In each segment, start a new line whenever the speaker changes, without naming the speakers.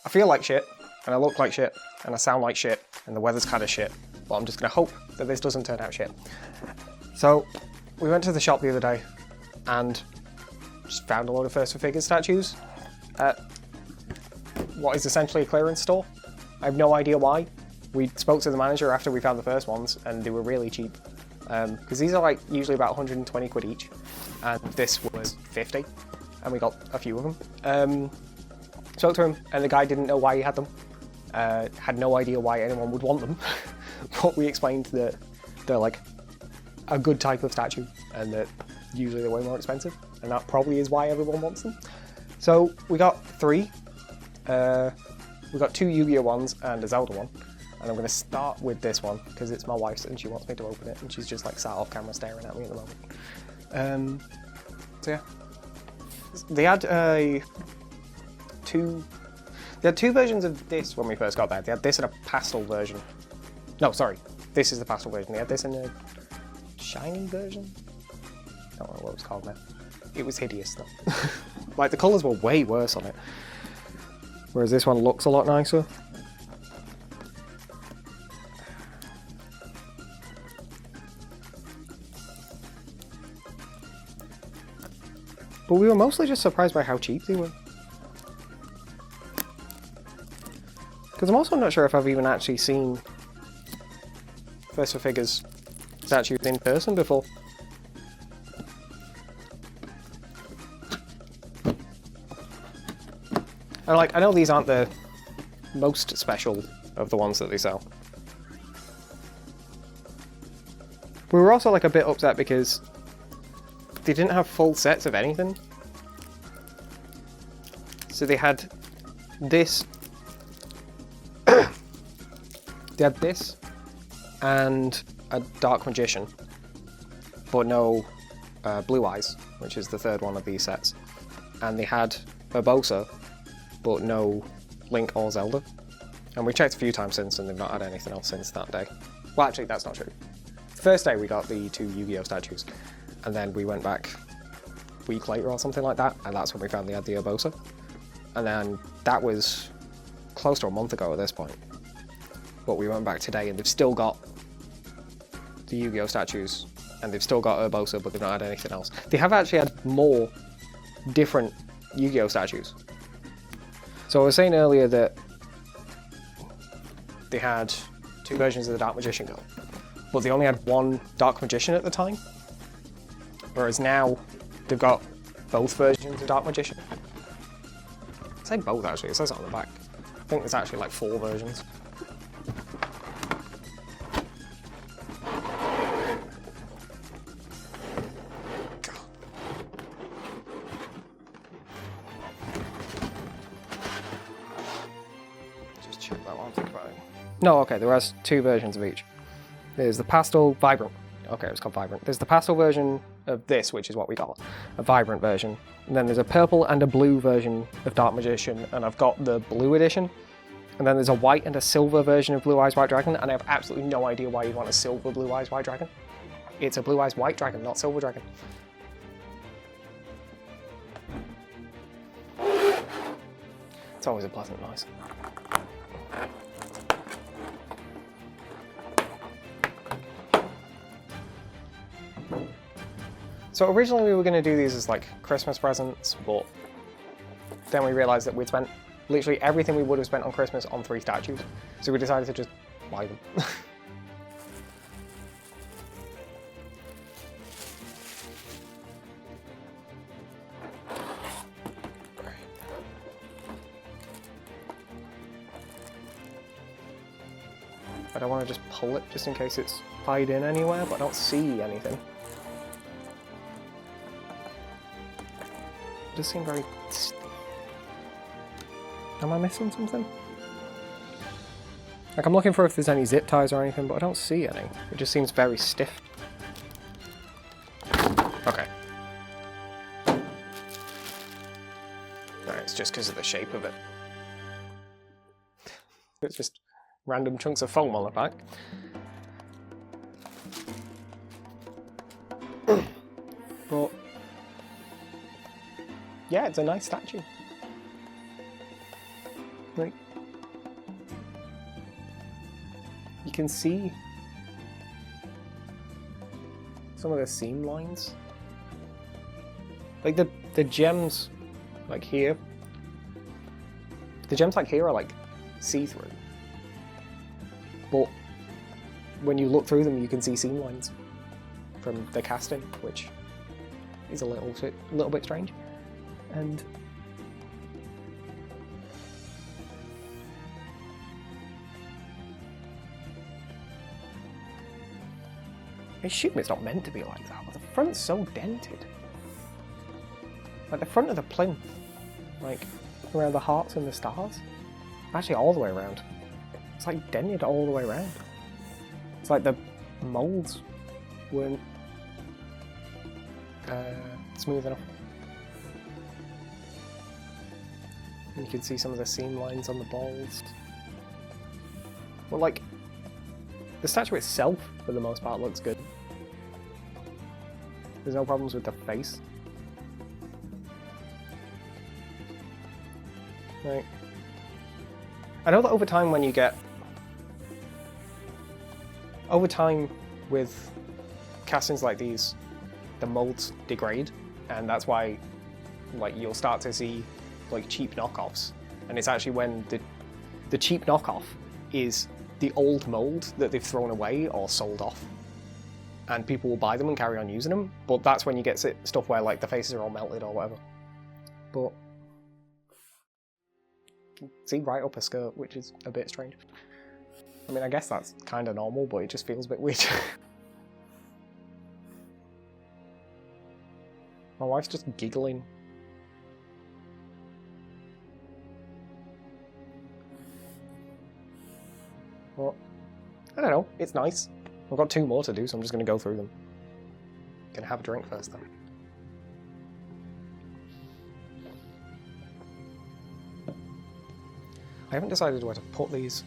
I feel like shit, and I look like shit, and I sound like shit, and the weather's kind of shit, but I'm just going to hope that this doesn't turn out shit. So, we went to the shop the other day, and just found a load of First for Figures statues at what is essentially a clearance store. I have no idea why. We spoke to the manager after we found the first ones, and they were really cheap. Because these are like usually about 120 quid each, and this was 50, and we got a few of them. Spoke to him, and the guy didn't know why he had them. Had no idea why anyone would want them, but we explained that they're like a good type of statue, and that usually they're way more expensive, and that probably is why everyone wants them. So we got 3. We got 2 Yu-Gi-Oh ones and a Zelda one. And I'm going to start with this one, because it's my wife's and she wants me to open it, and she's just like sat off camera staring at me at the moment. So yeah. They had two versions of this when we first got there. They had this in a pastel version. No, sorry. This is the pastel version. They had this in a shiny version? I don't know what it was called now. It was hideous though. Like the colours were way worse on it. Whereas this one looks a lot nicer. But we were mostly just surprised by how cheap they were. Because I'm also not sure if I've even actually seen First for Figures statues in person before. And like, I know these aren't the most special of the ones that they sell. We were also like a bit upset because they didn't have full sets of anything. So they had this. They had this and a Dark Magician, but no Blue Eyes, which is the third one of these sets. And they had Urbosa, but no Link or Zelda. And we checked a few times since, and they've not had anything else since that day. Well, actually, that's not true. The first day we got the 2 Yu-Gi-Oh statues. And then we went back a week later or something like that, and that's when we found they had the Urbosa. And then that was close to a month ago at this point. But we went back today and they've still got the Yu-Gi-Oh statues, and they've still got Urbosa, but they've not had anything else. They have actually had more different Yu-Gi-Oh statues. So I was saying earlier that they had 2 versions of the Dark Magician girl, but they only had 1 Dark Magician at the time. Whereas now, they've got both versions of Dark Magician. I say both actually, it says it on the back. I think there's actually like 4 versions. Just check that one, think about it. No, okay, there was 2 versions of each. There's the pastel vibrant. Okay, it was called Vibrant. There's the pastel version of this, which is what we got, a Vibrant version. And then there's a purple and a blue version of Dark Magician, and I've got the blue edition. And then there's a white and a silver version of Blue Eyes White Dragon, and I have absolutely no idea why you'd want a silver Blue Eyes White Dragon. It's a Blue Eyes White Dragon, not Silver Dragon. It's always a pleasant noise. So originally we were going to do these as like Christmas presents, but then we realised that we'd spent literally everything we would have spent on Christmas on 3 statues. So we decided to just buy them. I don't want to just pull it just in case it's tied in anywhere, but I don't see anything. It does seem very stiff. Am I missing something? Like, I'm looking for if there's any zip ties or anything, but I don't see any. It just seems very stiff. Okay. No, it's just because of the shape of it. It's just random chunks of foam on the back. But yeah, it's a nice statue. Like, you can see some of the seam lines. Like the gems, like here. The gems like here are like see-through. But when you look through them, you can see seam lines from the casting, which is a little bit strange. And I assume it's not meant to be like that, but the front's so dented. Like the front of the plinth, like around the hearts and the stars, actually all the way around. It's like dented all the way around. It's like the moulds weren't smooth enough. And you can see some of the seam lines on the balls. Well, like, the statue itself, for the most part, looks good. There's no problems with the face. Right. I know that over time when you get... Over time with castings like these, the molds degrade, and that's why like you'll start to see like cheap knockoffs. And it's actually when the cheap knockoff is the old mold that they've thrown away or sold off. And people will buy them and carry on using them, but that's when you get stuff where like the faces are all melted or whatever. But see right up a skirt, which is a bit strange. I mean, I guess that's kind of normal, but it just feels a bit weird. My wife's just giggling. Well, I don't know, it's nice. I've got 2 more to do, so I'm just going to go through them. Gonna have a drink first, though. I haven't decided where to put these.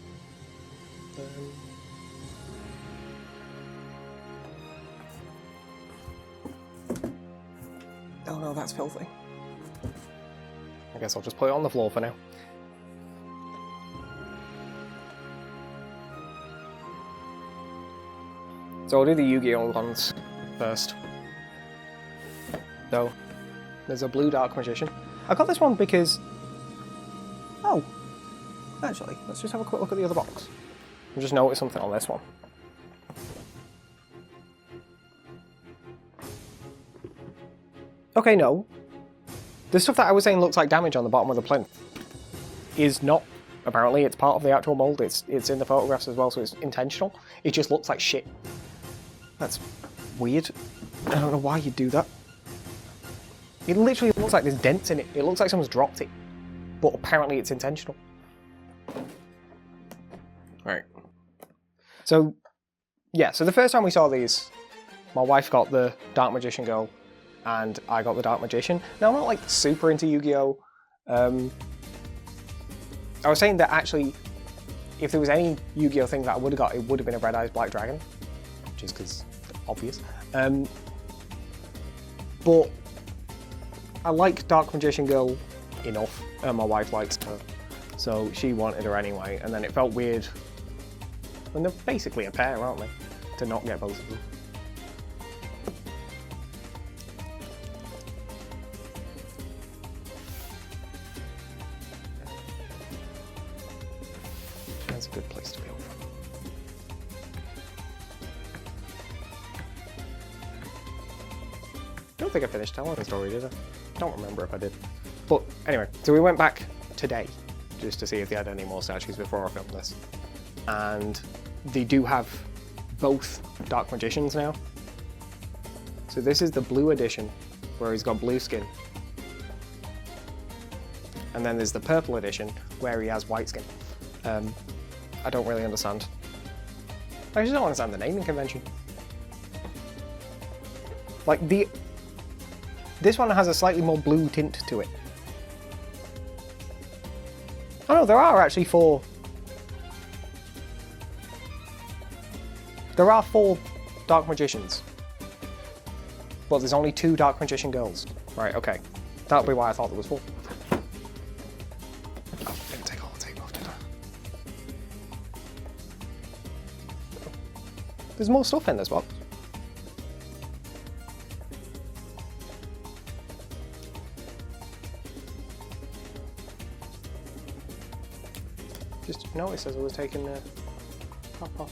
Oh no, that's filthy. I guess I'll just put it on the floor for now. So I'll do the Yu-Gi-Oh! Ones first. So, there's a blue Dark Magician. I got this one because... Oh! Actually, let's just have a quick look at the other box. I just noticed something on this one. Okay, no. The stuff that I was saying looks like damage on the bottom of the plinth is not. Apparently, it's part of the actual mold. It's in the photographs as well, so it's intentional. It just looks like shit. That's weird. I don't know why you'd do that. It literally looks like there's dents in it. It looks like someone's dropped it. But apparently it's intentional. Right. So, yeah, so the first time we saw these, my wife got the Dark Magician Girl, and I got the Dark Magician. Now, I'm not, like, super into Yu-Gi-Oh! I was saying that, actually, if there was any Yu-Gi-Oh! Thing that I would have got, it would have been a Red Eyes Black Dragon. Just because, obvious. But I like Dark Magician Girl enough, and my wife likes her. So she wanted her anyway, and then it felt weird. And they're basically a pair, aren't they? To not get both of them. That's a good place to go from. I don't think I finished telling the story, did I? Don't remember if I did. But anyway, so we went back today just to see if they had any more statues before I filmed this. And they do have both Dark Magicians now. So this is the blue edition, where he's got blue skin. And then there's the purple edition, where he has white skin. I don't really understand. I just don't understand the naming convention. Like, this one has a slightly more blue tint to it. Oh no, there are actually 4. There are 4 Dark Magicians. But there's only 2 Dark Magician Girls. Right, okay. That'll be why I thought there was 4. Oh, I'm gonna take all the tape off. There's more stuff in this box. Just noticed as I was taking the top off.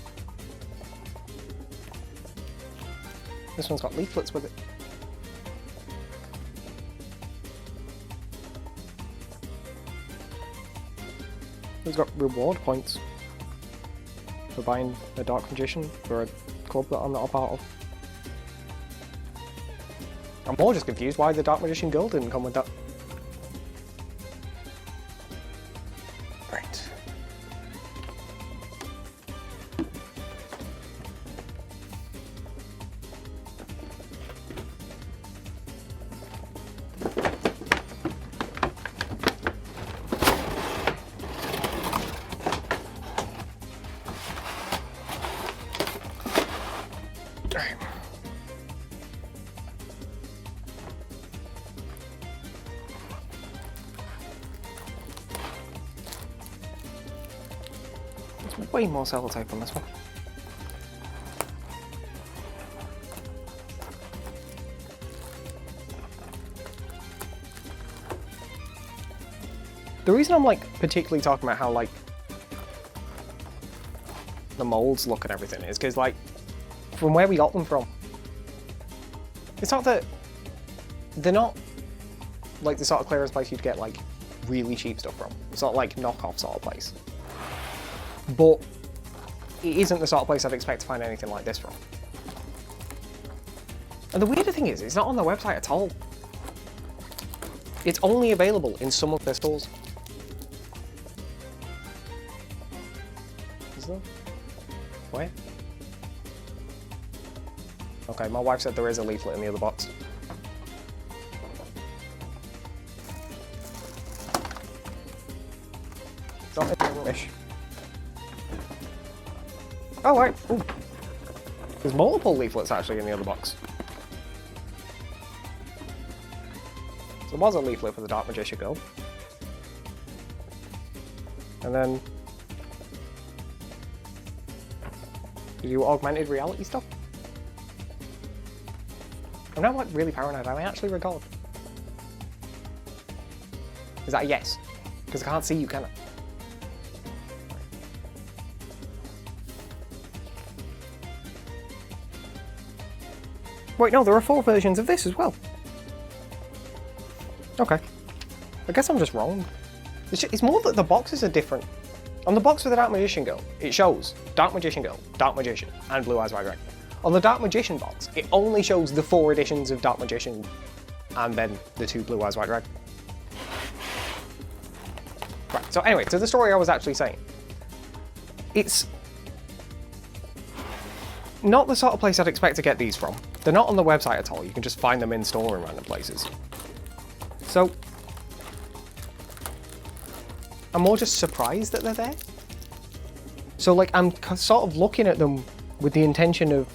This one's got leaflets with it. It's got reward points for buying a Dark Magician for a club that I'm not a part of. I'm more just confused why the Dark Magician Girl didn't come with that. Right. There's way more sellotape on this one. The reason I'm like particularly talking about how like the molds look and everything is because like from where we got them from, it's not that they're not like the sort of clearance place you'd get like really cheap stuff from. It's not like knockoff sort of place. But it isn't the sort of place I'd expect to find anything like this from. And the weirder thing is, it's not on their website at all. It's only available in some of their stores. Is there? Where? Okay, my wife said there is a leaflet in the other box. It's not in the rubbish. Oh, right. Ooh. There's multiple leaflets actually in the other box. So there was a leaflet for the Dark Magician Girl. And then you do augmented reality stuff. I'm now like really paranoid. Am I actually record? Is that a yes? Because I can't see you, can I? Wait, no, there are 4 versions of this as well. Okay. I guess I'm just wrong. It's more that the boxes are different. On the box for the Dark Magician Girl, it shows Dark Magician Girl, Dark Magician, and Blue Eyes White Dragon. On the Dark Magician box, it only shows the 4 editions of Dark Magician and then the 2 Blue Eyes White Dragon. Right, so anyway, to the story I was actually saying. It's not the sort of place I'd expect to get these from. They're not on the website at all. You can just find them in store in random places. So I'm more just surprised that they're there. So like I'm sort of looking at them with the intention of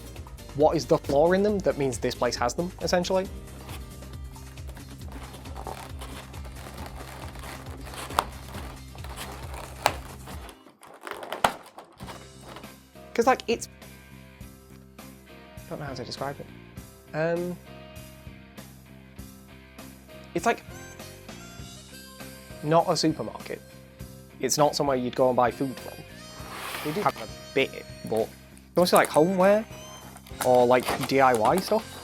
what is the flaw in them that means this place has them, essentially. Because like it's... I don't know how to describe it. It's like not a supermarket. It's not somewhere you'd go and buy food from. They do have a bit, but it's mostly like homeware or like DIY stuff.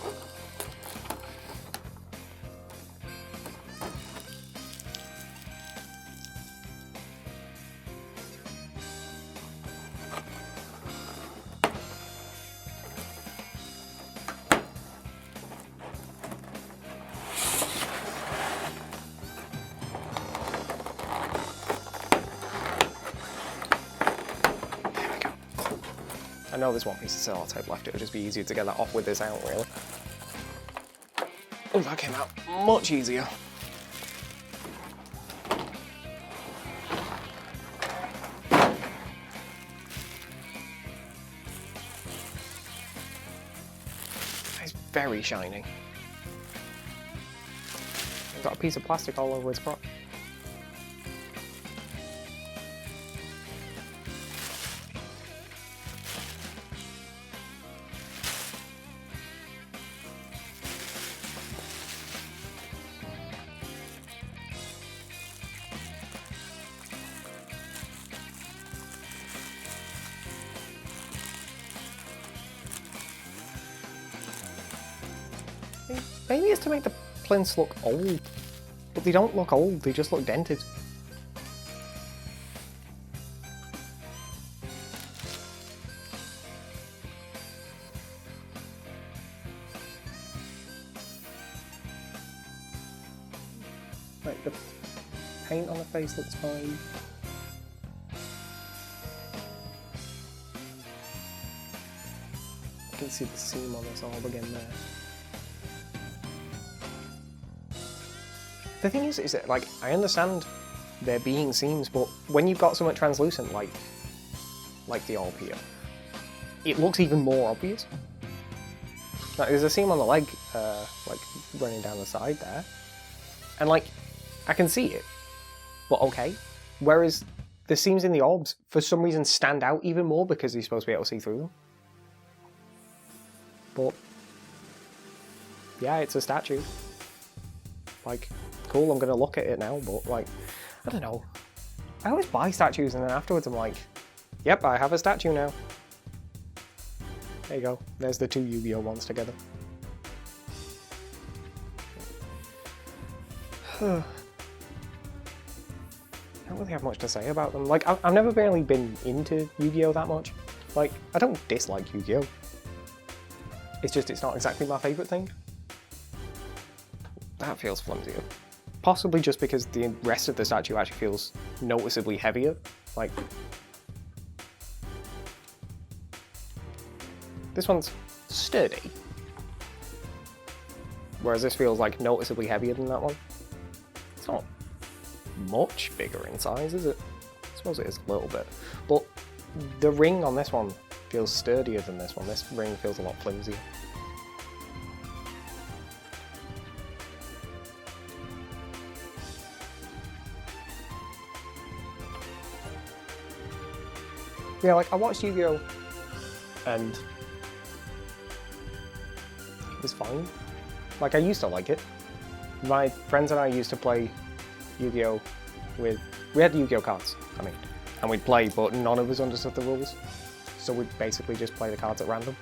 I know there's one piece of sellotape left, it would just be easier to get that off with this out, really. Oh, that came out much easier. It's very shiny. It's got a piece of plastic all over its crotch. Maybe it's to make the plinths look old. But they don't look old, they just look dented. Like, the paint on the face looks fine. You can see the seam on this orb again there. The thing is that, like, I understand there being seams, but when you've got something translucent like the orb here, it looks even more obvious. Like, there's a seam on the leg, like, running down the side there, and, like, I can see it, but okay. Whereas the seams in the orbs, for some reason, stand out even more because you're supposed to be able to see through them. But, yeah, it's a statue. Like, cool, I'm gonna look at it now, but, like, I don't know. I always buy statues and then afterwards I'm like, yep, I have a statue now. There you go. There's the two Yu-Gi-Oh! Ones together. I don't really have much to say about them. Like, I've never really been into Yu-Gi-Oh! That much. Like, I don't dislike Yu-Gi-Oh! It's just, it's not exactly my favourite thing. That feels flimsier. Possibly just because the rest of the statue actually feels noticeably heavier. Like, this one's sturdy, whereas this feels like noticeably heavier than that one. It's not much bigger in size, is it? I suppose it is a little bit, but the ring on this one feels sturdier than this one. This ring feels a lot flimsier. Yeah, like, I watched Yu-Gi-Oh! And it was fine. Like, I used to like it. My friends and I used to play Yu-Gi-Oh! With... We had Yu-Gi-Oh! Cards, I mean, and we'd play, but none of us understood the rules. So we'd basically just play the cards at random.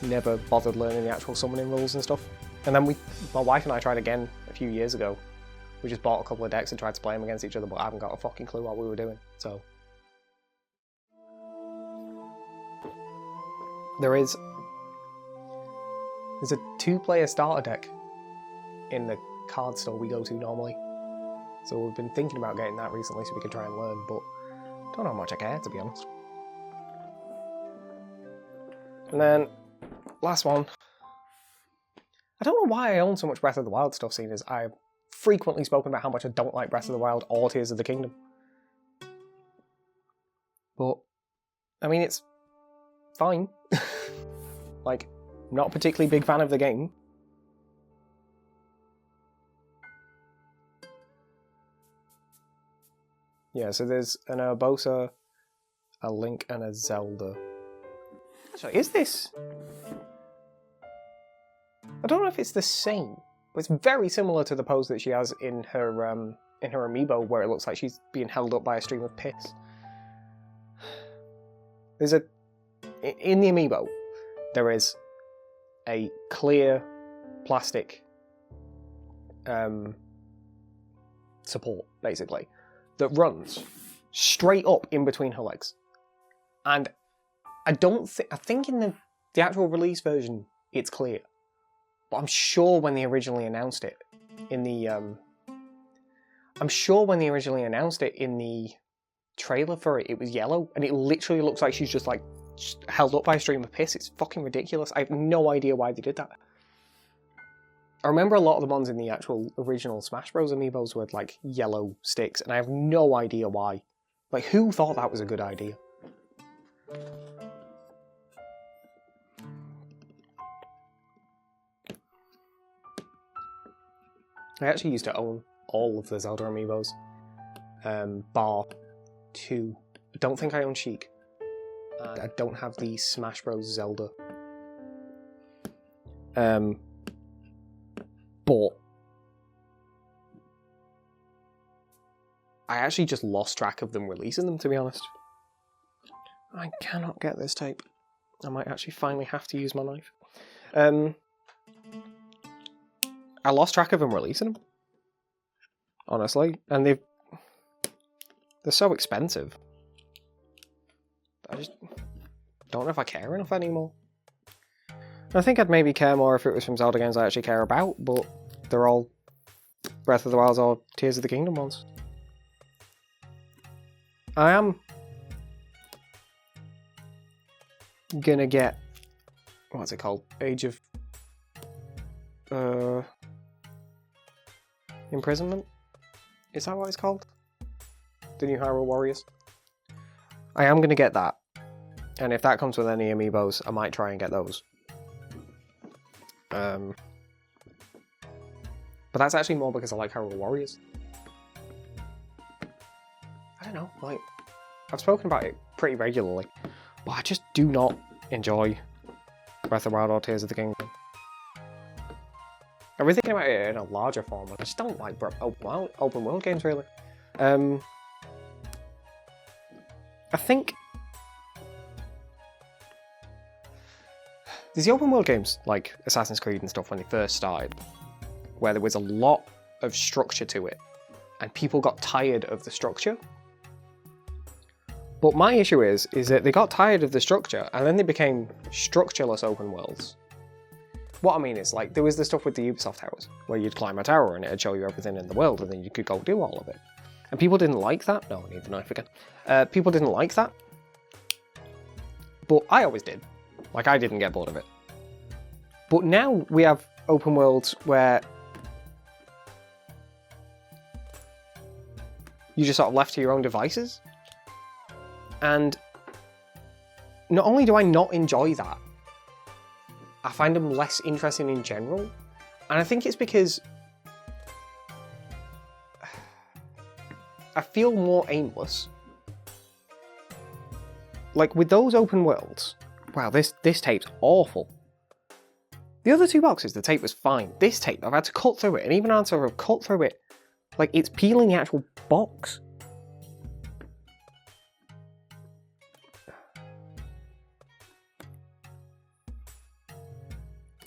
Never bothered learning the actual summoning rules and stuff. And then my wife and I tried again a few years ago. We just bought a couple of decks and tried to play them against each other, but I haven't got a fucking clue what we were doing, so... There's a 2-player starter deck in the card store we go to normally. So we've been thinking about getting that recently so we can try and learn, but don't know how much I care, to be honest. And then, last one. I don't know why I own so much Breath of the Wild stuff, seeing as I've frequently spoken about how much I don't like Breath of the Wild or Tears of the Kingdom. But, I mean, it's fine. Like, not a particularly big fan of the game. Yeah, so there's an Urbosa, a Link, and a Zelda. Actually, is this... I don't know if it's the same, but it's very similar to the pose that she has in her amiibo, where it looks like she's being held up by a stream of piss. There's a... In the amiibo, there is a clear plastic support, basically, that runs straight up in between her legs. And I think in the actual release version, it's clear. But I'm sure when they originally announced it in the trailer for it, it was yellow, and it literally looks like she's just like held up by a stream of piss. It's fucking ridiculous. I have no idea why they did that. I remember a lot of the ones in the actual original Smash Bros. Amiibos with like yellow sticks, and I have no idea why. Like, who thought that was a good idea? I actually used to own all of the Zelda Amiibos, bar 2. I don't think I own Sheik. And I don't have the Smash Bros. Zelda. But I actually just lost track of them releasing them, to be honest. I cannot get this tape. I might actually finally have to use my knife. I lost track of them releasing them. Honestly. And they're so expensive. I just don't know if I care enough anymore. I think I'd maybe care more if it was from Zelda games I actually care about, but they're all Breath of the Wild or Tears of the Kingdom ones. I am gonna get, what's it called? Age of Imprisonment? Is that what it's called? The new Hyrule Warriors? I am gonna get that. And if that comes with any amiibos, I might try and get those. But that's actually more because I like Hyrule Warriors. I don't know, like, I've spoken about it pretty regularly, but I just do not enjoy Breath of the Wild or Tears of the Kingdom. I've been thinking about it in a larger form, and I just don't like open world games, really. I think there's the open world games, like Assassin's Creed and stuff, when they first started, where there was a lot of structure to it, and people got tired of the structure. But my issue is that they got tired of the structure, and then they became structureless open worlds. What I mean is, like, there was the stuff with the Ubisoft towers, where you'd climb a tower and it'd show you everything in the world, and then you could go do all of it. And people didn't like that. No, I need the knife again. People didn't like that. But I always did. Like, I didn't get bored of it. But now we have open worlds where you're just sort of left to your own devices. And not only do I not enjoy that, I find them less interesting in general. And I think it's because I feel more aimless. Like, with those open worlds, wow, this tape's awful. The other two boxes, the tape was fine. This tape, I've had to cut through it, and even after I've cut through it, like, it's peeling the actual box.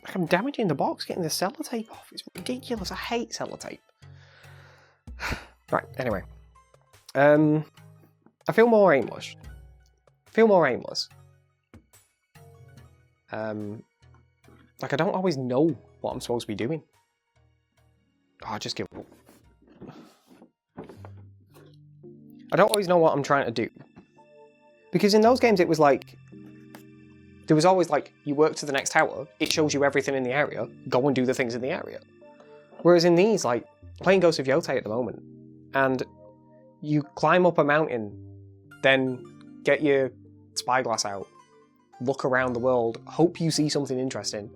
Like, I'm damaging the box getting the sellotape off. It's ridiculous. I hate sellotape. Right, anyway. I feel more aimless. Like, I don't always know what I'm supposed to be doing. Oh, I just give up. I don't always know what I'm trying to do. Because in those games it was like, there was always like, you work to the next tower, it shows you everything in the area, go and do the things in the area. Whereas in these, like, playing Ghost of Yotei at the moment, and you climb up a mountain, then get your spyglass out, look around the world, hope you see something interesting,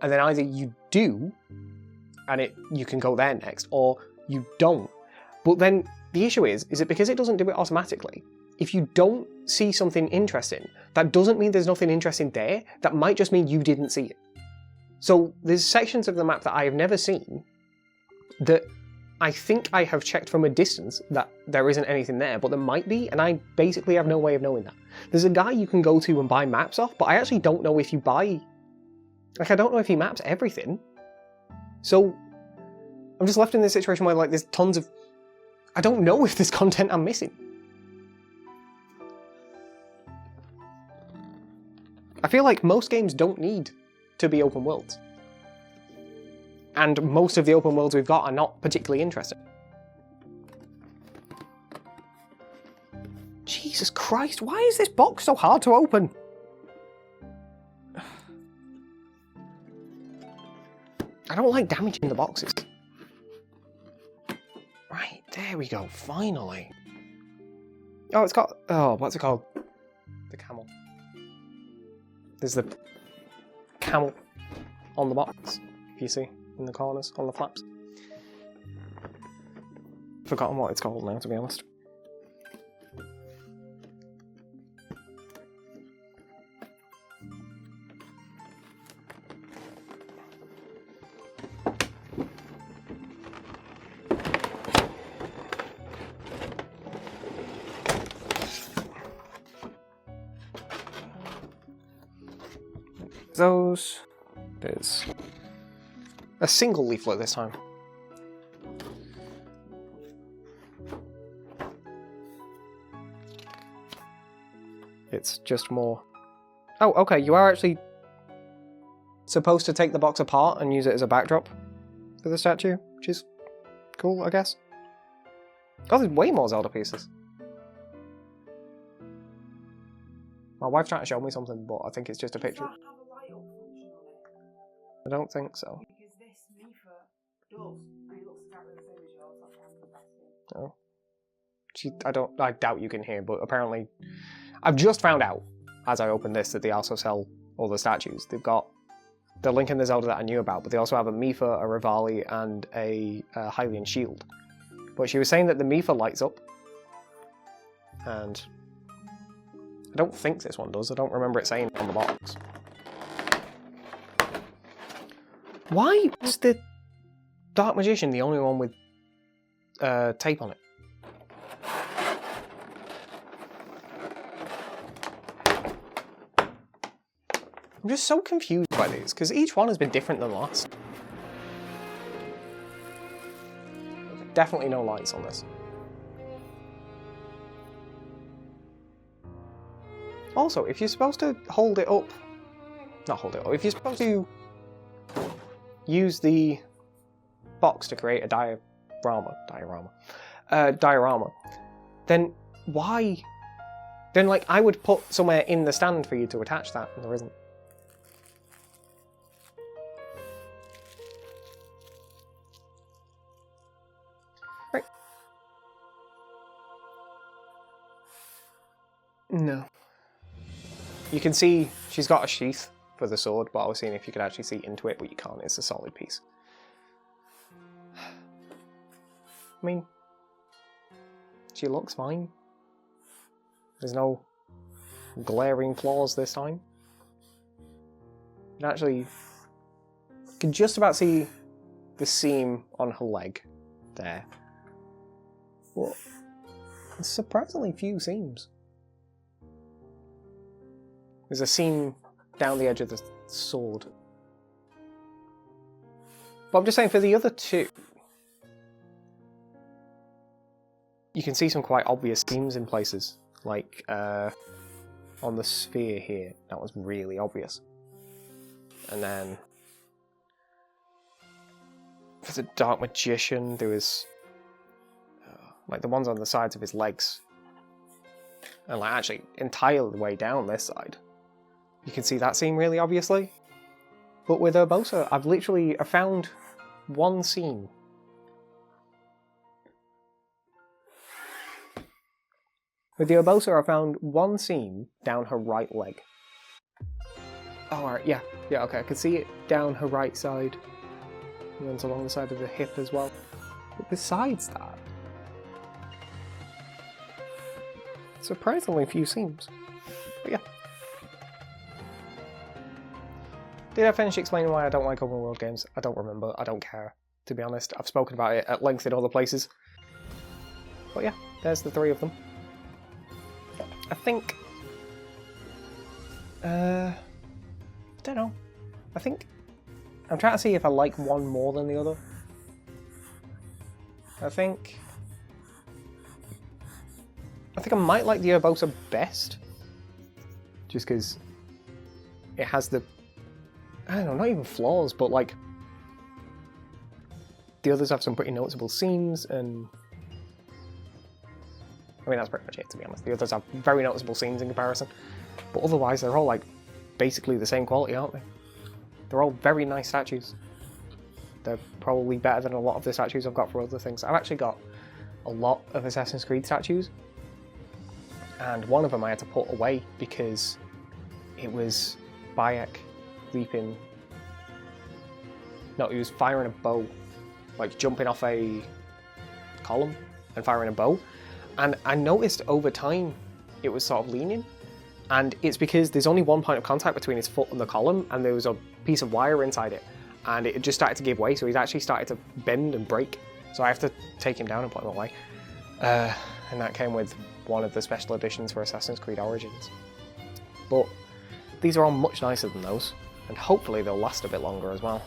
and then either you do, and you can go there next, or you don't. But then the issue is that because it doesn't do it automatically, if you don't see something interesting, that doesn't mean there's nothing interesting there, that might just mean you didn't see it. So there's sections of the map that I have never seen that I think I have checked from a distance that there isn't anything there, but there might be, and I basically have no way of knowing that. There's a guy you can go to and buy maps off, but I actually don't know if you buy... Like, I don't know if he maps everything. So, I'm just left in this situation where, like, there's tons of... I don't know if there's content I'm missing. I feel like most games don't need to be open worlds. And most of the open worlds we've got are not particularly interesting. Jesus Christ, why is this box so hard to open? I don't like damaging the boxes. Right, there we go, finally. Oh, it's got... Oh, what's it called? The camel. There's the camel on the box, if you see, in the corners, on the flaps. Forgotten what it's called now, to be honest. Those. There's A single leaflet this time. It's just more... Oh, okay, you are actually supposed to take the box apart and use it as a backdrop for the statue, which is cool, I guess. Oh, there's way more Zelda pieces. My wife's trying to show me something, but I think it's just a picture.
Does that have a light up function on it?
I don't think so.
Because this Mifa does, and it looks exactly the same as yours. That's why I'm invested.
Oh. I doubt you can hear, but apparently... I've just found out, as I opened this, that they also sell all the statues. They've got the Link and the Zelda that I knew about, but they also have a Mifa, a Rivali, and a Hylian shield. But she was saying that the Mifa lights up, and I don't think this one does. I don't remember it saying it on the box. Why is the Dark Magician the only one with tape on it? I'm just so confused by these, because each one has been different than the last. Definitely no lights on this. Also, if you're supposed to hold it up... Not hold it up. If you're supposed to use the box to create a diorama, then why... Then, like, I would put somewhere in the stand for you to attach that, and there isn't. Right. No. You can see she's got a sheath for the sword, but I was seeing if you could actually see into it, but you can't. It's a solid piece. I mean, she looks fine. There's no glaring flaws this time. You can just about see the seam on her leg there. But there's surprisingly few seams. There's a seam down the edge of the sword. But I'm just saying, for the other two, you can see some quite obvious seams in places. Like, on the sphere here, that was really obvious. And then, for the Dark Magician, there was, like, the ones on the sides of his legs. And, like, actually, entirely the way down this side. You can see that seam really obviously. But with Urbosa, I found one seam. With the Urbosa, I found one seam down her right leg. Oh, alright, yeah, okay, I could see it down her right side. And then along the side of the hip as well. But besides that, surprisingly few seams. But yeah. Did I finish explaining why I don't like open world games? I don't remember, I don't care, to be honest. I've spoken about it at length in other places. But yeah, there's the three of them. I think... I don't know. I think... I'm trying to see if I like one more than the other. I think I might like the Urbosa best. Just because it has the... I don't know, not even flaws, but like... The others have some pretty noticeable seams, and... I mean, that's pretty much it, to be honest. The others have very noticeable seams in comparison. But otherwise, they're all, like, basically the same quality, aren't they? They're all very nice statues. They're probably better than a lot of the statues I've got for other things. I've actually got a lot of Assassin's Creed statues. And one of them I had to put away because it was Bayek leaping... No, he was firing a bow. Like, jumping off a column and firing a bow. And I noticed over time it was sort of leaning. And it's because there's only one point of contact between his foot and the column, and there was a piece of wire inside it. And it just started to give way, so he's actually started to bend and break. So I have to take him down and put him away. And that came with one of the special editions for Assassin's Creed Origins. But these are all much nicer than those, and hopefully they'll last a bit longer as well.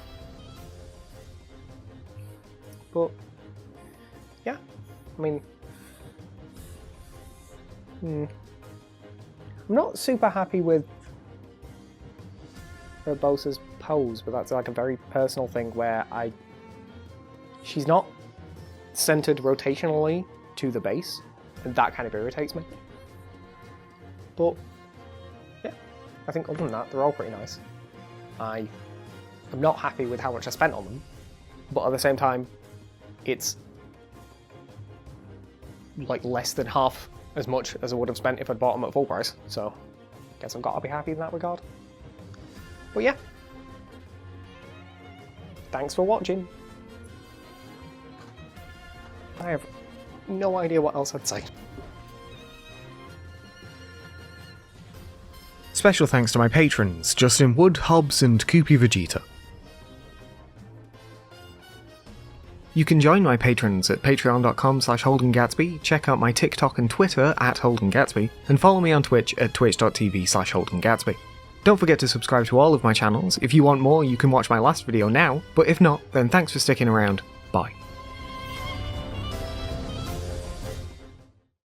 But yeah, I mean, I'm not super happy with Urbosa's pose, but that's like a very personal thing where she's not centered rotationally to the base, and that kind of irritates me. But yeah, I think other than that, they're all pretty nice. I'm not happy with how much I spent on them, but at the same time, it's like less than half as much as I would have spent if I'd bought them at full price, so I guess I've got to be happy in that regard. But yeah, thanks for watching. I have no idea what else I'd say.
Special thanks to my patrons, Justin Wood, Hobbs and Koopy Vegeta. You can join my patrons at patreon.com/Holden Gatsby, check out my TikTok and Twitter at Holden Gatsby, and follow me on Twitch at twitch.tv/Holden Gatsby. Don't forget to subscribe to all of my channels. If you want more, you can watch my last video now, but if not, then thanks for sticking around. Bye.